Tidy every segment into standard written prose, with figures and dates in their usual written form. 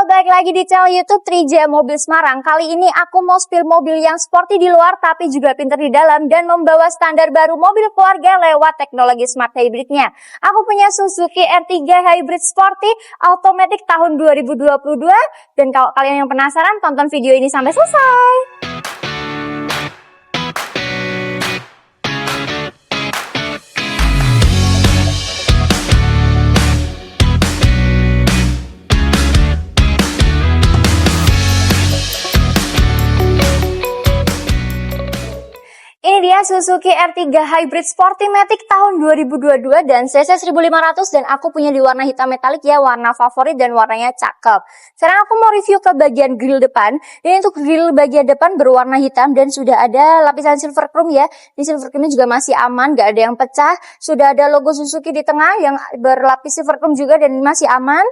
Halo, balik lagi di channel YouTube Trija Mobil Semarang. Kali ini aku mau spill mobil yang sporty di luar tapi juga pintar di dalam dan membawa standar baru mobil keluarga lewat teknologi smart hybridnya. Aku punya Suzuki R3 Hybrid Sporty Automatic tahun 2022 dan kalau kalian yang penasaran tonton video ini sampai selesai. Ini dia Suzuki R3 Hybrid Sporty-Matic tahun 2022 dan cc 1500 dan aku punya di warna hitam metalik ya, warna favorit dan warnanya cakep. Sekarang aku mau review ke bagian grill depan. Ini untuk grill bagian depan berwarna hitam dan sudah ada lapisan silver chrome ya. Ini silver chrome juga masih aman, gak ada yang pecah. Sudah ada logo Suzuki di tengah yang berlapis silver chrome juga dan masih aman.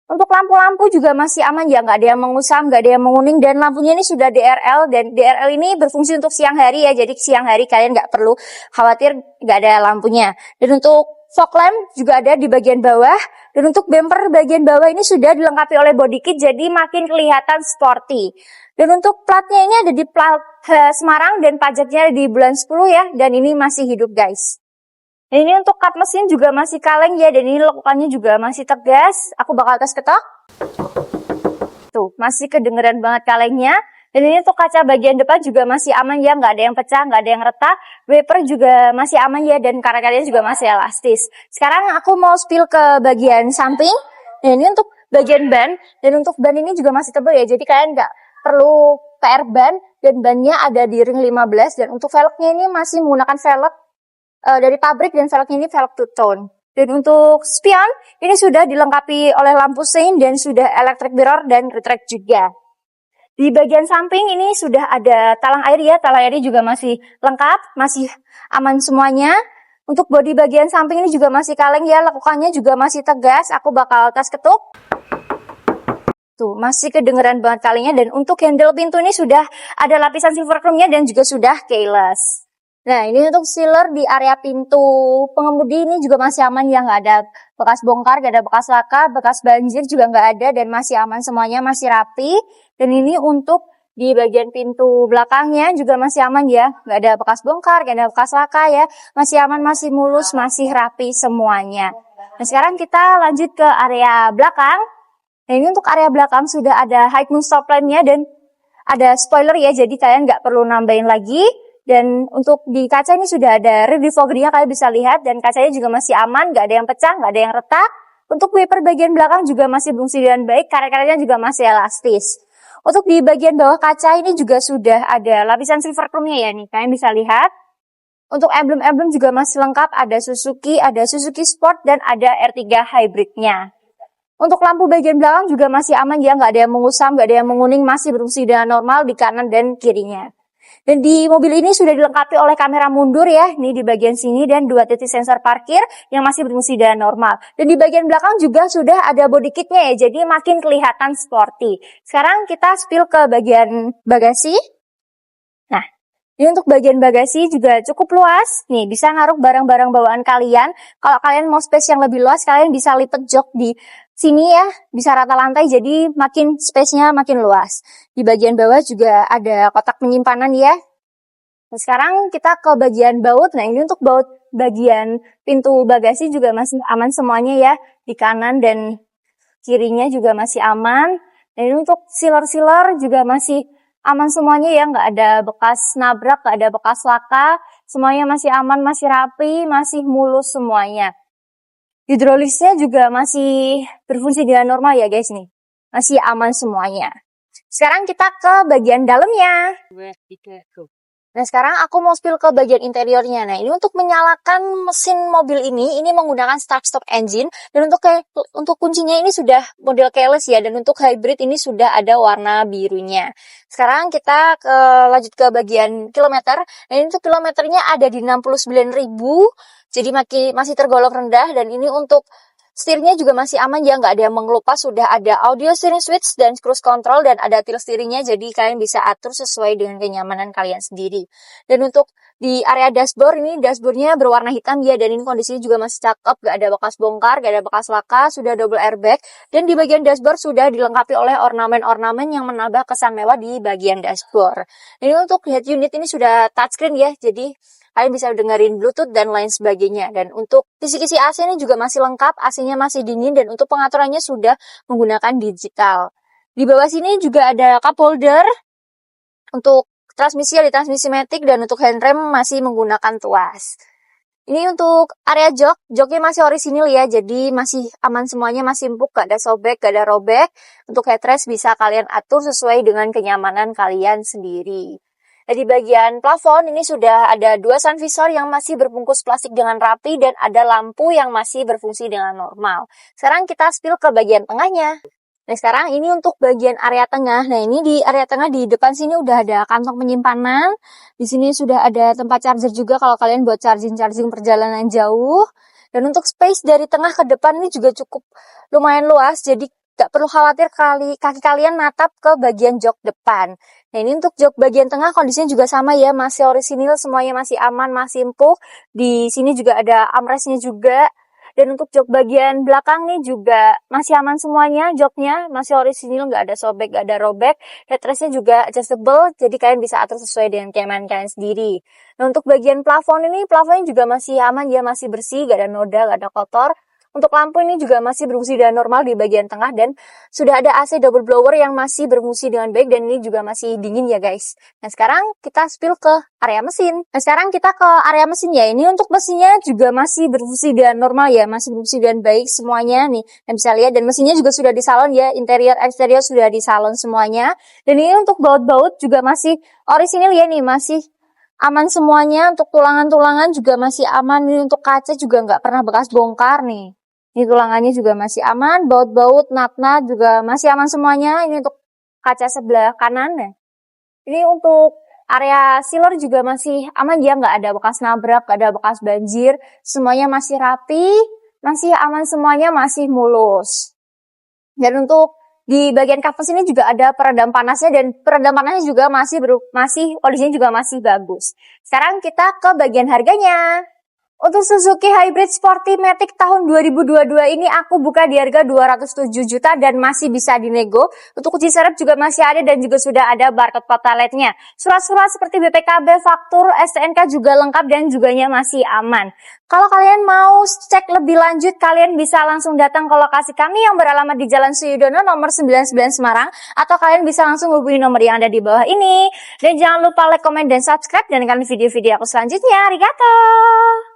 Untuk lampu-lampu juga masih aman ya, nggak ada yang mengusam, nggak ada yang menguning, dan lampunya ini sudah DRL, dan DRL ini berfungsi untuk siang hari ya, jadi siang hari kalian nggak perlu khawatir nggak ada lampunya. Dan untuk fog lamp juga ada di bagian bawah, dan untuk bumper bagian bawah ini sudah dilengkapi oleh body kit, jadi makin kelihatan sporty. Dan untuk platnya ini ada di plat Semarang, dan pajaknya ada di bulan 10 ya, dan ini masih hidup guys. Dan ini untuk kap mesin juga masih kaleng ya, dan ini lekukannya juga masih tegas. Aku bakal tes ketok. Tuh, masih kedengeran banget kalengnya. Dan ini untuk kaca bagian depan juga masih aman ya, nggak ada yang pecah, nggak ada yang retak. Wiper juga masih aman ya, dan karet-karetnya juga masih elastis. Sekarang aku mau spill ke bagian samping. Dan ini untuk bagian ban, dan untuk ban ini juga masih tebal ya, jadi kalian nggak perlu PR ban, dan bannya ada di ring 15. Dan untuk velgnya ini masih menggunakan velg dari pabrik dan velgnya ini velg two tone. Dan untuk spion ini sudah dilengkapi oleh lampu sein dan sudah electric mirror dan retract juga. Di bagian samping ini sudah ada talang air ya, talang airnya juga masih lengkap, masih aman semuanya. Untuk bodi bagian samping ini juga masih kaleng ya, lekukannya juga masih tegas. Aku bakal tes ketuk. Tuh, masih kedengeran banget kalengnya. Dan untuk handle pintu ini sudah ada lapisan silver chrome-nya dan juga sudah keyless. Nah, ini untuk sealer di area pintu pengemudi ini juga masih aman ya, nggak ada bekas bongkar, nggak ada bekas laka, bekas banjir juga nggak ada, dan masih aman semuanya, masih rapi. Dan ini untuk di bagian pintu belakangnya juga masih aman ya, nggak ada bekas bongkar, nggak ada bekas laka ya, masih aman, masih mulus, masih rapi semuanya. Nah, sekarang kita lanjut ke area belakang. Nah, ini untuk area belakang sudah ada high moon stop lamp-nya dan ada spoiler ya, jadi kalian nggak perlu nambahin lagi. Dan untuk di kaca ini sudah ada rear defoggernya, kalian bisa lihat, dan kacanya juga masih aman, nggak ada yang pecah, nggak ada yang retak. Untuk wiper bagian belakang juga masih berfungsi dengan baik, karet-karetnya juga masih elastis. Untuk di bagian bawah kaca ini juga sudah ada lapisan silver chrome-nya ya nih, kalian bisa lihat. Untuk emblem-emblem juga masih lengkap, ada Suzuki Sport, dan ada R3 Hybrid-nya. Untuk lampu bagian belakang juga masih aman ya, nggak ada yang mengusam, nggak ada yang menguning, masih berfungsi dengan normal di kanan dan kirinya. Dan di mobil ini sudah dilengkapi oleh kamera mundur ya, ini di bagian sini, dan 2 titik sensor parkir yang masih berfungsi dengan normal. Dan di bagian belakang juga sudah ada body kitnya ya, jadi makin kelihatan sporty. Sekarang kita spill ke bagian bagasi. Nah, ini untuk bagian bagasi juga cukup luas. Nih, bisa ngaruh barang-barang bawaan kalian. Kalau kalian mau space yang lebih luas, kalian bisa lipat jok di sini ya, bisa rata lantai, jadi makin space-nya makin luas. Di bagian bawah juga ada kotak penyimpanan ya. Nah, sekarang kita ke bagian baut. Nah, ini untuk baut bagian pintu bagasi juga masih aman semuanya ya. Di kanan dan kirinya juga masih aman. Dan ini untuk sealer-sealer juga masih aman semuanya ya, nggak ada bekas nabrak, nggak ada bekas laka. Semuanya masih aman, masih rapi, masih mulus semuanya. Hidrolisnya juga masih berfungsi dengan normal ya guys nih. Masih aman semuanya. Sekarang kita ke bagian dalamnya. Nah, sekarang aku mau spill ke bagian interiornya. Nah, ini untuk menyalakan mesin mobil ini menggunakan start-stop engine. Dan untuk kuncinya ini sudah model keyless ya. Dan untuk hybrid ini sudah ada warna birunya. Sekarang kita lanjut ke bagian kilometer. Nah, ini untuk kilometernya ada di 69.000. Jadi masih tergolong rendah. Dan ini untuk Setirnya juga masih aman ya, nggak ada yang mengelupas, sudah ada audio steering switch dan cruise control dan ada tilt steeringnya, jadi kalian bisa atur sesuai dengan kenyamanan kalian sendiri. Dan untuk di area dashboard ini, dashboardnya berwarna hitam ya, dan ini kondisinya juga masih cakep, nggak ada bekas bongkar, nggak ada bekas laka, sudah double airbag, dan di bagian dashboard sudah dilengkapi oleh ornamen-ornamen yang menambah kesan mewah di bagian dashboard. Dan ini untuk head unit ini sudah touchscreen ya, jadi kalian bisa dengerin Bluetooth dan lain sebagainya. Dan untuk kisi-kisi AC ini juga masih lengkap, AC-nya masih dingin, dan untuk pengaturannya sudah menggunakan digital. Di bawah sini juga ada cup holder. Untuk transmisi ada transmisi matic, dan untuk handrem masih menggunakan tuas. Ini untuk area joknya masih orisinil ya, jadi masih aman semuanya, masih empuk, gak ada sobek, gak ada robek. Untuk headrest bisa kalian atur sesuai dengan kenyamanan kalian sendiri. Nah, di bagian plafon ini sudah ada 2 sun visor yang masih berbungkus plastik dengan rapi dan ada lampu yang masih berfungsi dengan normal. Sekarang kita spill ke bagian tengahnya. Nah, sekarang ini untuk bagian area tengah. Nah, ini di area tengah di depan sini udah ada kantong penyimpanan. Di sini sudah ada tempat charger juga kalau kalian buat charging perjalanan jauh. Dan untuk space dari tengah ke depan ini juga cukup lumayan luas, jadi gak perlu khawatir kaki kalian natap ke bagian jok depan. Nah, ini untuk jok bagian tengah kondisinya juga sama ya, masih orisinil, semuanya masih aman, masih empuk. Di sini juga ada armrestnya juga. Dan untuk jok bagian belakang nih juga masih aman semuanya, joknya masih orisinil, nggak ada sobek, nggak ada robek. Headrestnya juga adjustable, jadi kalian bisa atur sesuai dengan kenyamanan kalian sendiri. Nah, untuk bagian plafon ini, plafonnya juga masih aman ya, masih bersih, nggak ada noda, nggak ada kotor. Untuk lampu ini juga masih berfungsi dengan normal di bagian tengah, dan sudah ada AC double blower yang masih berfungsi dengan baik, dan ini juga masih dingin ya guys. Nah, sekarang kita spill ke area mesin. Nah, sekarang kita ke area mesin ya. Ini untuk mesinnya juga masih berfungsi dengan normal ya, masih berfungsi dengan baik semuanya nih. Dan bisa lihat, dan mesinnya juga sudah di salon ya, interior eksterior sudah di salon semuanya. Dan ini untuk baut-baut juga masih orisinil ya nih, masih aman semuanya. Untuk tulangan-tulangan juga masih aman. Ini untuk kaca juga nggak pernah bekas bongkar nih. Ini tulangannya juga masih aman, baut-baut, nat-nat juga masih aman semuanya. Ini untuk kaca sebelah kanan ya. Ini untuk area sealer juga masih aman ya, nggak ada bekas nabrak, nggak ada bekas banjir. Semuanya masih rapi, masih aman semuanya, masih mulus. Dan untuk di bagian kapas ini juga ada peredam panasnya, dan peredam panasnya juga masih kondisinya juga masih bagus. Sekarang kita ke bagian harganya. Untuk Suzuki Hybrid Sporty Matic tahun 2022 ini aku buka di harga 207 juta dan masih bisa dinego. Untuk uji serep juga masih ada dan juga sudah ada barcode totaletnya. Surat-surat seperti BPKB, faktur, STNK juga lengkap dan juganya masih aman. Kalau kalian mau cek lebih lanjut, kalian bisa langsung datang ke lokasi kami yang beralamat di Jalan Suyudono nomor 99 Semarang, atau kalian bisa langsung hubungi nomor yang ada di bawah ini. Dan jangan lupa like, comment, dan subscribe, dan nantikan video-video aku selanjutnya. Arigato!